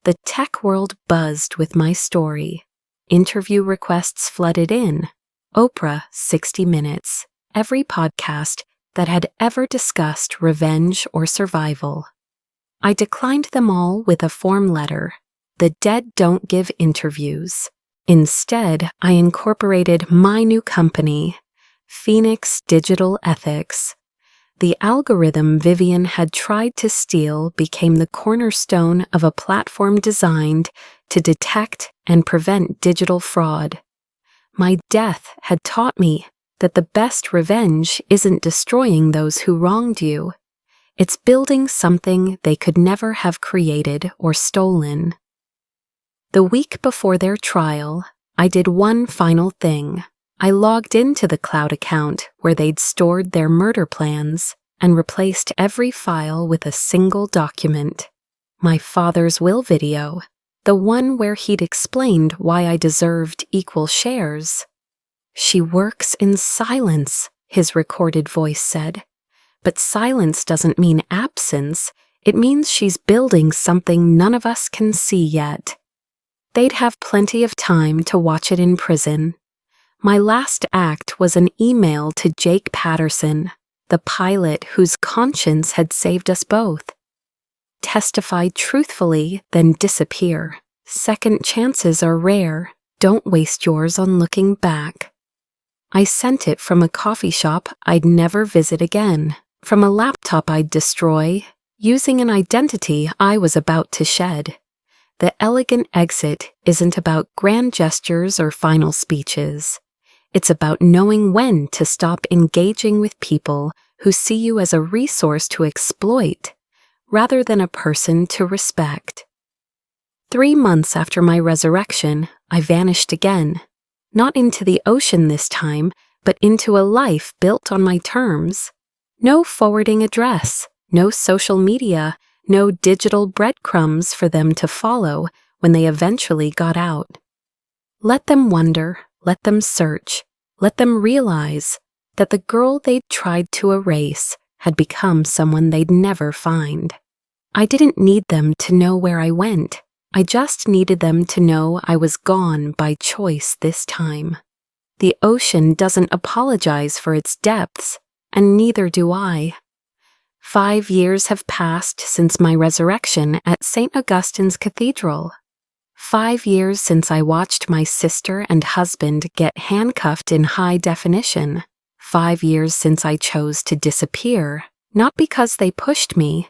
The tech world buzzed with my story. Interview requests flooded in. Oprah, 60 Minutes, every podcast that had ever discussed revenge or survival. I declined them all with a form letter. The dead don't give interviews. Instead, I incorporated my new company, Phoenix Digital Ethics. The algorithm Vivian had tried to steal became the cornerstone of a platform designed to detect and prevent digital fraud. My death had taught me that the best revenge isn't destroying those who wronged you. It's building something they could never have created or stolen. The week before their trial, I did one final thing. I logged into the cloud account where they'd stored their murder plans and replaced every file with a single document. My father's will video, the one where he'd explained why I deserved equal shares. "She works in silence," his recorded voice said. "But silence doesn't mean absence. It means she's building something none of us can see yet." They'd have plenty of time to watch it in prison. My last act was an email to Jake Patterson, the pilot whose conscience had saved us both. "Testify truthfully, then disappear. Second chances are rare. Don't waste yours on looking back." I sent it from a coffee shop I'd never visit again, from a laptop I'd destroy, using an identity I was about to shed. The elegant exit isn't about grand gestures or final speeches. It's about knowing when to stop engaging with people who see you as a resource to exploit, rather than a person to respect. 3 months after my resurrection, I vanished again. Not into the ocean this time, but into a life built on my terms. No forwarding address, no social media, no digital breadcrumbs for them to follow when they eventually got out. Let them wonder, let them search, let them realize that the girl they'd tried to erase had become someone they'd never find. I didn't need them to know where I went. I just needed them to know I was gone by choice this time. The ocean doesn't apologize for its depths, and neither do I. 5 years have passed since my resurrection at St. Augustine's Cathedral. 5 years since I watched my sister and husband get handcuffed in high definition. 5 years since I chose to disappear, not because they pushed me,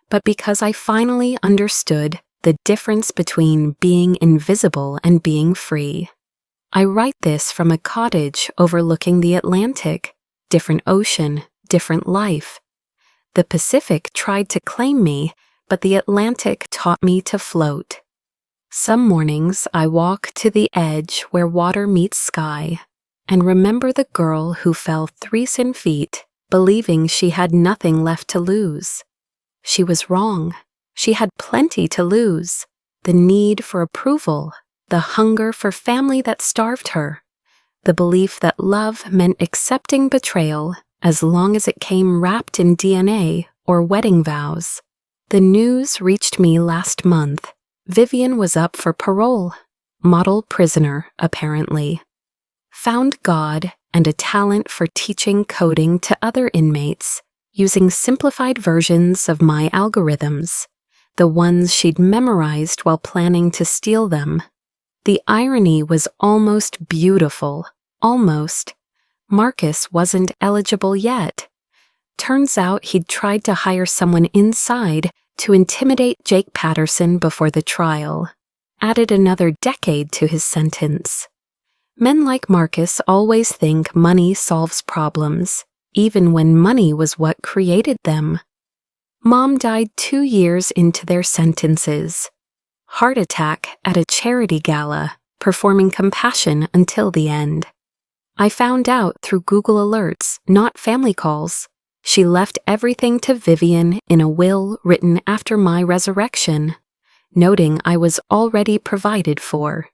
but because I finally understood the difference between being invisible and being free. I write this from a cottage overlooking the Atlantic, different ocean, different life. The Pacific tried to claim me, but the Atlantic taught me to float. Some mornings I walk to the edge where water meets sky and remember the girl who fell 3 feet, believing she had nothing left to lose. She was wrong. She had plenty to lose. The need for approval, the hunger for family that starved her, the belief that love meant accepting betrayal as long as it came wrapped in DNA or wedding vows. The news reached me last month. Vivian was up for parole. Model prisoner, apparently. Found God and a talent for teaching coding to other inmates, using simplified versions of my algorithms, the ones she'd memorized while planning to steal them. The irony was almost beautiful. Almost. Marcus wasn't eligible yet. Turns out he'd tried to hire someone inside to intimidate Jake Patterson before the trial. Added another decade to his sentence. Men like Marcus always think money solves problems, even when money was what created them. Mom died 2 years into their sentences. Heart attack at a charity gala, performing compassion until the end. I found out through Google alerts, not family calls. She left everything to Vivian in a will written after my resurrection, noting I was already provided for.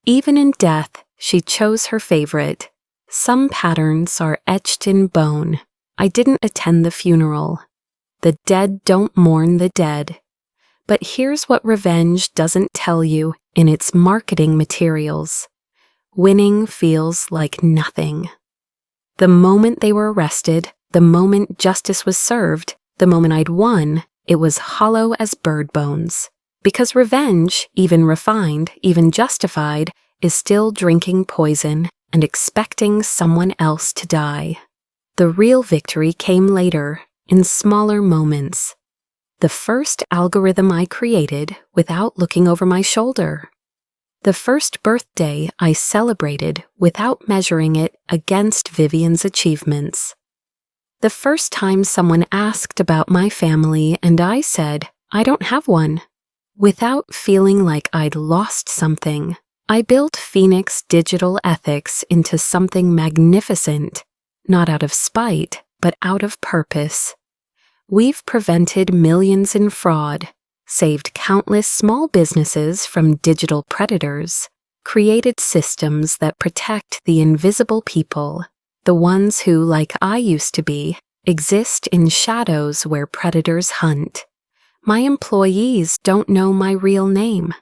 Even in death, she chose her favorite. Some patterns are etched in bone. I didn't attend the funeral. The dead don't mourn the dead. But here's what revenge doesn't tell you in its marketing materials. Winning feels like nothing. The moment they were arrested, the moment justice was served, the moment I'd won, it was hollow as bird bones. Because revenge, even refined, even justified, is still drinking poison and expecting someone else to die. The real victory came later, in smaller moments. The first algorithm I created without looking over my shoulder. The first birthday I celebrated without measuring it against Vivian's achievements. The first time someone asked about my family and I said, I don't have one. Without feeling like I'd lost something, I built Phoenix Digital Ethics into something magnificent, not out of spite, but out of purpose. We've prevented millions in fraud, saved countless small businesses from digital predators, created systems that protect the invisible people, the ones who, like I used to be, exist in shadows where predators hunt. My employees don't know my real name.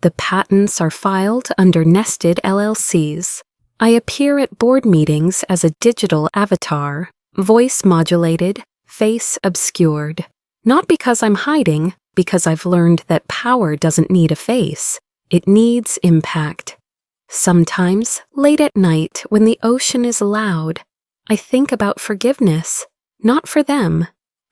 The patents are filed under nested LLCs. I appear at board meetings as a digital avatar, voice modulated, face obscured. Not because I'm hiding, because I've learned that power doesn't need a face. It needs impact. Sometimes, late at night, when the ocean is loud, I think about forgiveness, not for them,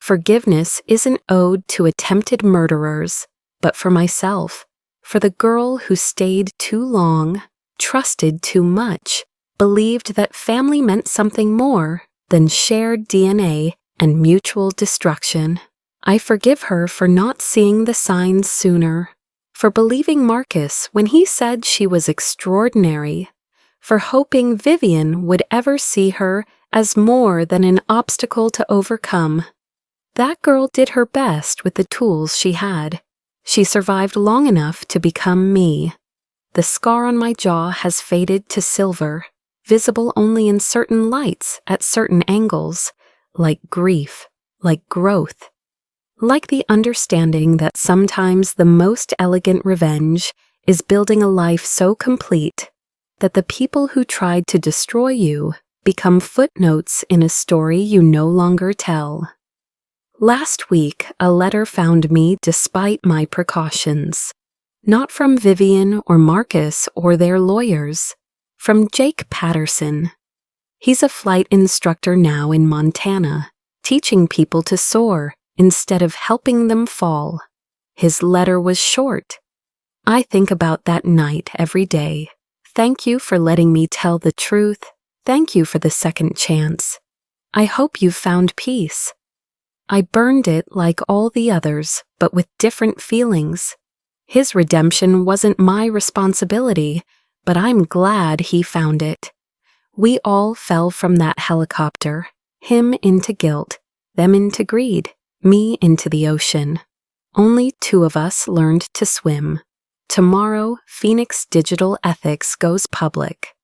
Forgiveness isn't owed to attempted murderers, but for myself, for the girl who stayed too long, trusted too much, believed that family meant something more than shared DNA and mutual destruction. I forgive her for not seeing the signs sooner, for believing Marcus when he said she was extraordinary, for hoping Vivian would ever see her as more than an obstacle to overcome. That girl did her best with the tools she had. She survived long enough to become me. The scar on my jaw has faded to silver, visible only in certain lights at certain angles, like grief, like growth. Like the understanding that sometimes the most elegant revenge is building a life so complete that the people who tried to destroy you become footnotes in a story you no longer tell. Last week, a letter found me despite my precautions. Not from Vivian or Marcus or their lawyers, from Jake Patterson. He's a flight instructor now in Montana, teaching people to soar instead of helping them fall. His letter was short. I think about that night every day. Thank you for letting me tell the truth. Thank you for the second chance. I hope you've found peace. I burned it like all the others, but with different feelings. His redemption wasn't my responsibility, but I'm glad he found it. We all fell from that helicopter, him into guilt, them into greed, me into the ocean. Only 2 of us learned to swim. Tomorrow, Phoenix Digital Ethics goes public.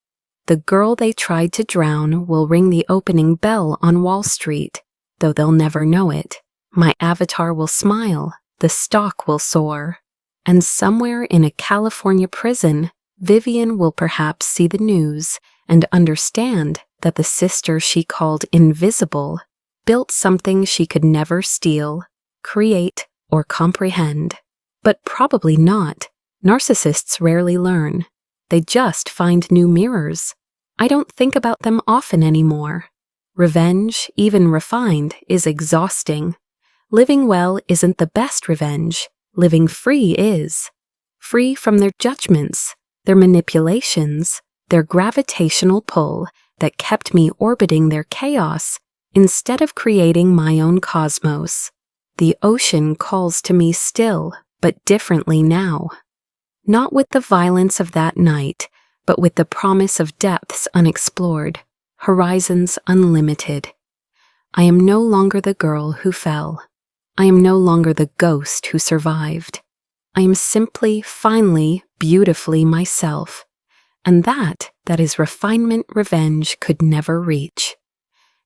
The girl they tried to drown will ring the opening bell on Wall Street, though they'll never know it. My avatar will smile, the stock will soar, and somewhere in a California prison, Vivian will perhaps see the news and understand that the sister she called invisible built something she could never steal, create, or comprehend. But probably not. Narcissists rarely learn. They just find new mirrors. I don't think about them often anymore. Revenge, even refined, is exhausting. Living well isn't the best revenge. Living free is. Free from their judgments, their manipulations, their gravitational pull that kept me orbiting their chaos instead of creating my own cosmos. The ocean calls to me still, but differently now. Not with the violence of that night, but with the promise of depths unexplored, horizons unlimited. I am no longer the girl who fell. I am no longer the ghost who survived. I am simply, finally, beautifully myself. And that is refinement revenge could never reach.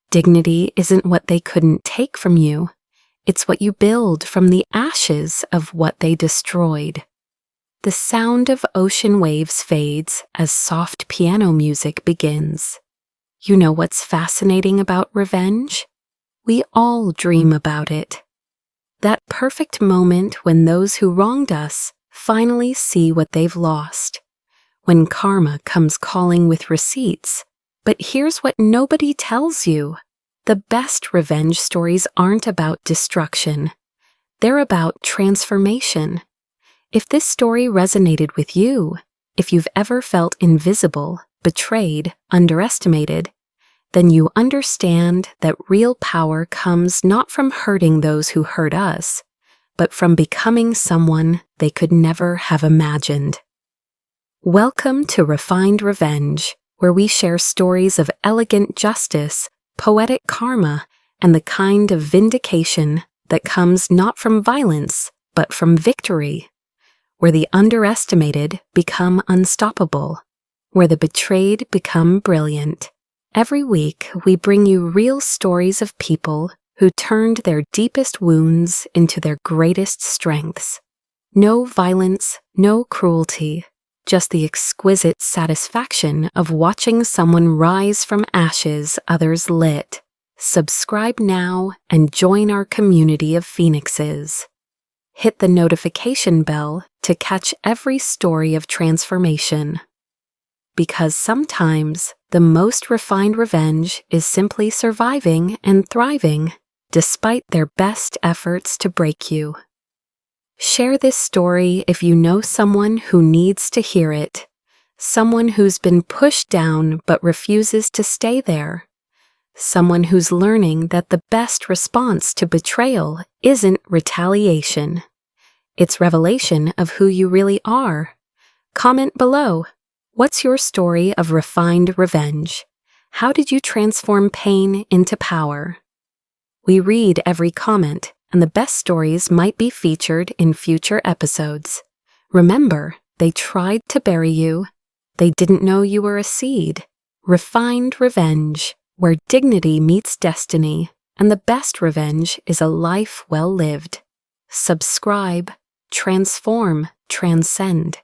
Dignity isn't what they couldn't take from you. It's what you build from the ashes of what they destroyed. The sound of ocean waves fades as soft piano music begins. You know what's fascinating about revenge? We all dream about it. That perfect moment when those who wronged us finally see what they've lost. When karma comes calling with receipts. But here's what nobody tells you. The best revenge stories aren't about destruction. They're about transformation. If this story resonated with you, if you've ever felt invisible, betrayed, underestimated, then you understand that real power comes not from hurting those who hurt us, but from becoming someone they could never have imagined. Welcome to Refined Revenge, where we share stories of elegant justice, poetic karma, and the kind of vindication that comes not from violence, but from victory. Where the underestimated become unstoppable, where the betrayed become brilliant. Every week, we bring you real stories of people who turned their deepest wounds into their greatest strengths. No violence, no cruelty, just the exquisite satisfaction of watching someone rise from ashes others lit. Subscribe now and join our community of phoenixes. Hit the notification bell to catch every story of transformation. Because sometimes the most refined revenge is simply surviving and thriving despite their best efforts to break you. Share this story if you know someone who needs to hear it, someone who's been pushed down but refuses to stay there, someone who's learning that the best response to betrayal isn't retaliation. It's revelation of who you really are. Comment below. What's your story of refined revenge? How did you transform pain into power? We read every comment, and the best stories might be featured in future episodes. Remember, they tried to bury you. They didn't know you were a seed. Refined revenge, where dignity meets destiny, and the best revenge is a life well lived. Subscribe, transform, transcend.